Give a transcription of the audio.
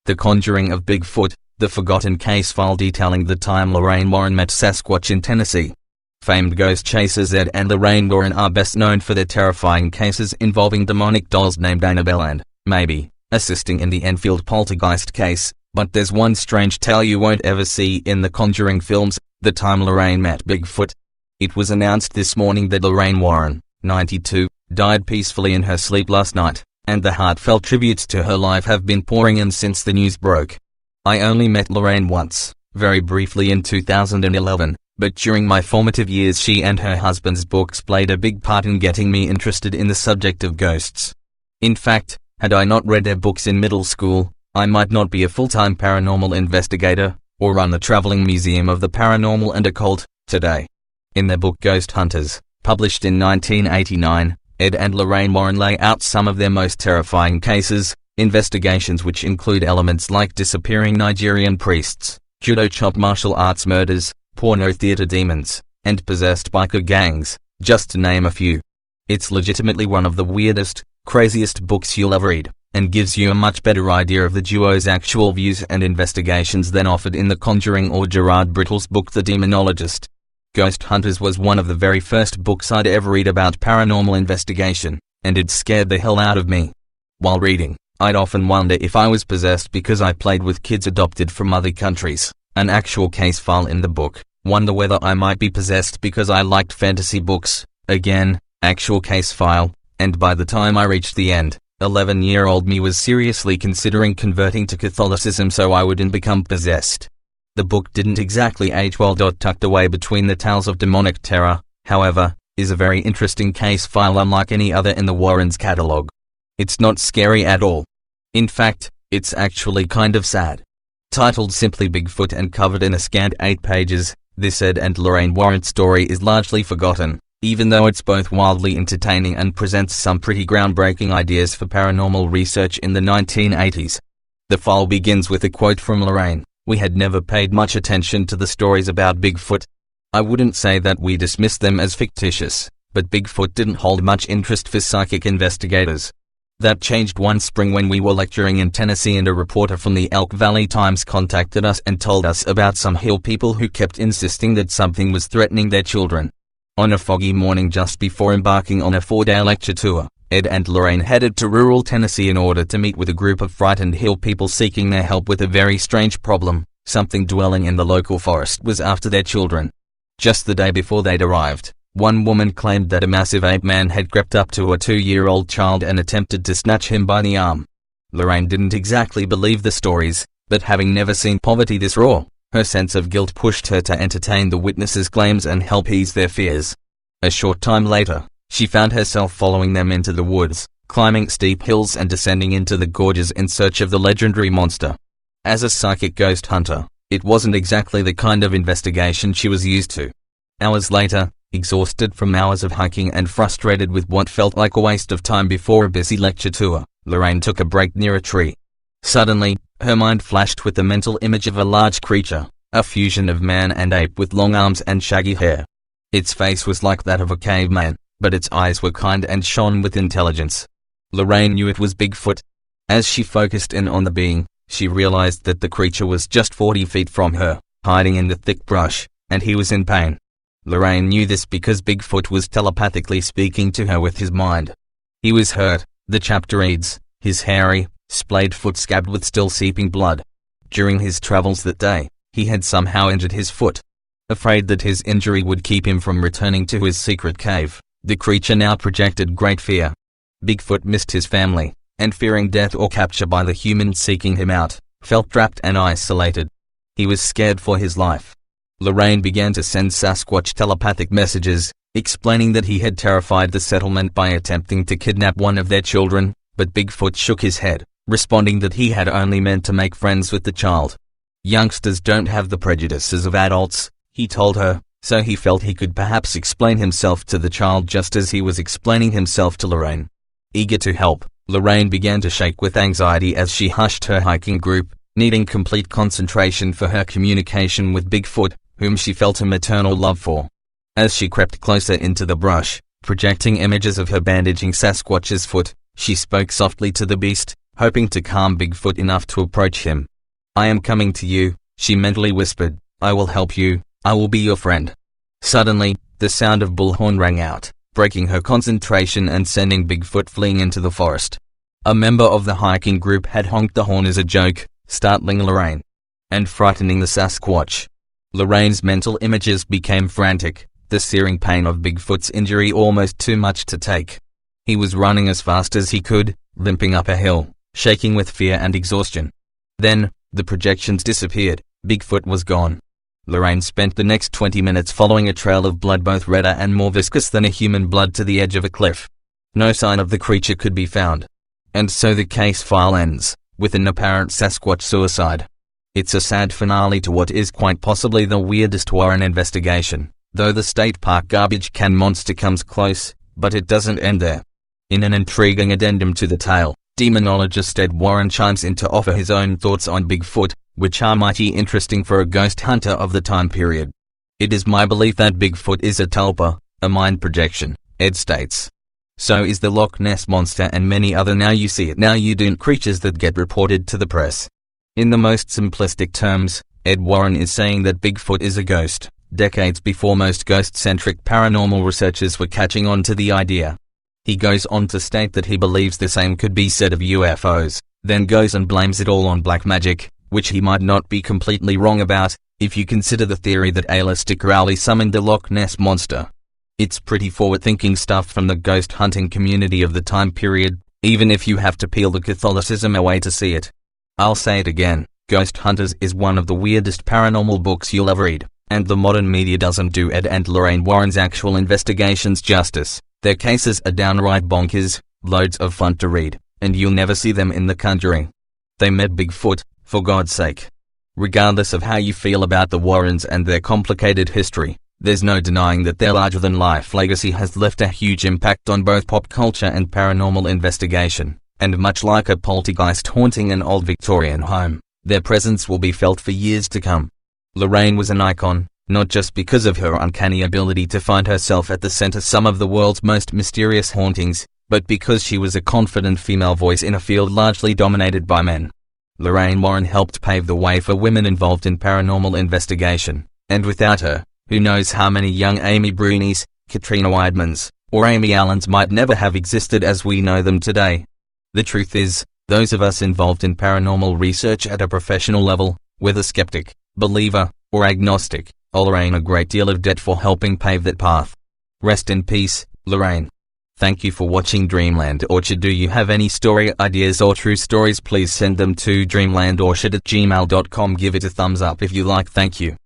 The Conjuring of Bigfoot, the forgotten case file detailing the time Lorraine Warren met Sasquatch in Tennessee. Famed ghost chasers Ed and Lorraine Warren are best known for their terrifying cases involving demonic dolls named Annabelle and, maybe, assisting in the Enfield poltergeist case, but there's one strange tale you won't ever see in the Conjuring films: the time Lorraine met Bigfoot. It was announced this morning that Lorraine Warren, 92, died peacefully in her sleep last night, and the heartfelt tributes to her life have been pouring in since the news broke. I only met Lorraine once, very briefly in 2011, but during my formative years she and her husband's books played a big part in getting me interested in the subject of ghosts. In fact, had I not read their books in middle school, I might not be a full-time paranormal investigator, or run the traveling museum of the paranormal and occult, today. In their book Ghost Hunters, published in 1989, Ed and Lorraine Warren lay out some of their most terrifying cases, investigations which include elements like disappearing Nigerian priests, judo chop martial arts murders, porno theater demons, and possessed biker gangs, just to name a few. It's legitimately one of the weirdest, craziest books you'll ever read, and gives you a much better idea of the duo's actual views and investigations than offered in The Conjuring or Gerard Brittle's book The Demonologist. Ghost Hunters was one of the very first books I'd ever read about paranormal investigation, and it scared the hell out of me. While reading, I'd often wonder if I was possessed because I played with kids adopted from other countries, an actual case file in the book, wonder whether I might be possessed because I liked fantasy books, again, actual case file, and by the time I reached the end, 11-year-old me was seriously considering converting to Catholicism so I wouldn't become possessed. The book didn't exactly age well. Tucked away between the tales of demonic terror, however, is a very interesting case file unlike any other in the Warrens' catalog. It's not scary at all. In fact, it's actually kind of sad. Titled simply Bigfoot and covered in a scant 8 pages, this Ed and Lorraine Warren story is largely forgotten, even though it's both wildly entertaining and presents some pretty groundbreaking ideas for paranormal research in the 1980s. The file begins with a quote from Lorraine: "We had never paid much attention to the stories about Bigfoot. I wouldn't say that we dismissed them as fictitious, but Bigfoot didn't hold much interest for psychic investigators. That changed one spring when we were lecturing in Tennessee and a reporter from the Elk Valley Times contacted us and told us about some hill people who kept insisting that something was threatening their children. On a foggy morning just before embarking on a 4-day lecture tour, Ed and Lorraine headed to rural Tennessee in order to meet with a group of frightened hill people seeking their help with a very strange problem. Something dwelling in the local forest was after their children. Just the day before they'd arrived, one woman claimed that a massive ape man had crept up to a 2-year-old child and attempted to snatch him by the arm. Lorraine didn't exactly believe the stories, but having never seen poverty this raw, her sense of guilt pushed her to entertain the witnesses' claims and help ease their fears. A short time later, she found herself following them into the woods, climbing steep hills and descending into the gorges in search of the legendary monster. As a psychic ghost hunter, it wasn't exactly the kind of investigation she was used to. Hours later, exhausted from hours of hiking and frustrated with what felt like a waste of time before a busy lecture tour, Lorraine took a break near a tree. Suddenly, her mind flashed with the mental image of a large creature, a fusion of man and ape with long arms and shaggy hair. Its face was like that of a caveman, but its eyes were kind and shone with intelligence. Lorraine knew it was Bigfoot. As she focused in on the being, she realized that the creature was just 40 feet from her, hiding in the thick brush, and he was in pain. Lorraine knew this because Bigfoot was telepathically speaking to her with his mind. He was hurt, the chapter reads, his hairy, splayed foot scabbed with still seeping blood. During his travels that day, he had somehow injured his foot. Afraid that his injury would keep him from returning to his secret cave, the creature now projected great fear. Bigfoot missed his family, and fearing death or capture by the humans seeking him out, felt trapped and isolated. He was scared for his life. Lorraine began to send Sasquatch telepathic messages, explaining that he had terrified the settlement by attempting to kidnap one of their children, but Bigfoot shook his head, responding that he had only meant to make friends with the child. Youngsters don't have the prejudices of adults, he told her, so he felt he could perhaps explain himself to the child just as he was explaining himself to Lorraine. Eager to help, Lorraine began to shake with anxiety as she hushed her hiking group, needing complete concentration for her communication with Bigfoot, whom she felt a maternal love for. As she crept closer into the brush, projecting images of her bandaging Sasquatch's foot, she spoke softly to the beast, hoping to calm Bigfoot enough to approach him. "I am coming to you," she mentally whispered. "I will help you. I will be your friend." Suddenly, the sound of bullhorn rang out, breaking her concentration and sending Bigfoot fleeing into the forest. A member of the hiking group had honked the horn as a joke, startling Lorraine and frightening the Sasquatch. Lorraine's mental images became frantic, the searing pain of Bigfoot's injury almost too much to take. He was running as fast as he could, limping up a hill, shaking with fear and exhaustion. Then, the projections disappeared. Bigfoot was gone. Lorraine spent the next 20 minutes following a trail of blood both redder and more viscous than a human blood to the edge of a cliff. No sign of the creature could be found. And so the case file ends, with an apparent Sasquatch suicide. It's a sad finale to what is quite possibly the weirdest Warren investigation, though the state park garbage can monster comes close, but it doesn't end there. In an intriguing addendum to the tale, demonologist Ed Warren chimes in to offer his own thoughts on Bigfoot, which are mighty interesting for a ghost hunter of the time period. "It is my belief that Bigfoot is a tulpa, a mind projection," Ed states. So is the Loch Ness Monster and many other now you see it now you don't creatures that get reported to the press. In the most simplistic terms, Ed Warren is saying that Bigfoot is a ghost, decades before most ghost-centric paranormal researchers were catching on to the idea. He goes on to state that he believes the same could be said of UFOs, then goes and blames it all on black magic, which he might not be completely wrong about, if you consider the theory that Aleister Crowley summoned the Loch Ness Monster. It's pretty forward-thinking stuff from the ghost hunting community of the time period, even if you have to peel the Catholicism away to see it. I'll say it again, Ghost Hunters is one of the weirdest paranormal books you'll ever read, and the modern media doesn't do Ed and Lorraine Warren's actual investigations justice. Their cases are downright bonkers, loads of fun to read, and you'll never see them in The Conjuring. They met Bigfoot, for God's sake. Regardless of how you feel about the Warrens and their complicated history, there's no denying that their larger-than-life legacy has left a huge impact on both pop culture and paranormal investigation, and much like a poltergeist haunting an old Victorian home, their presence will be felt for years to come. Lorraine was an icon, not just because of her uncanny ability to find herself at the center of some of the world's most mysterious hauntings, but because she was a confident female voice in a field largely dominated by men. Lorraine Warren helped pave the way for women involved in paranormal investigation, and without her, who knows how many young Amy Brunis, Katrina Weidmans, or Amy Allens might never have existed as we know them today. The truth is, those of us involved in paranormal research at a professional level, whether skeptic, believer, or agnostic, owe Lorraine a great deal of debt for helping pave that path. Rest in peace, Lorraine. Thank you for watching Dreamland Orchard. Do you have any story ideas or true stories? Please send them to dreamlandorchard@gmail.com. Give it a thumbs up if you like. Thank you.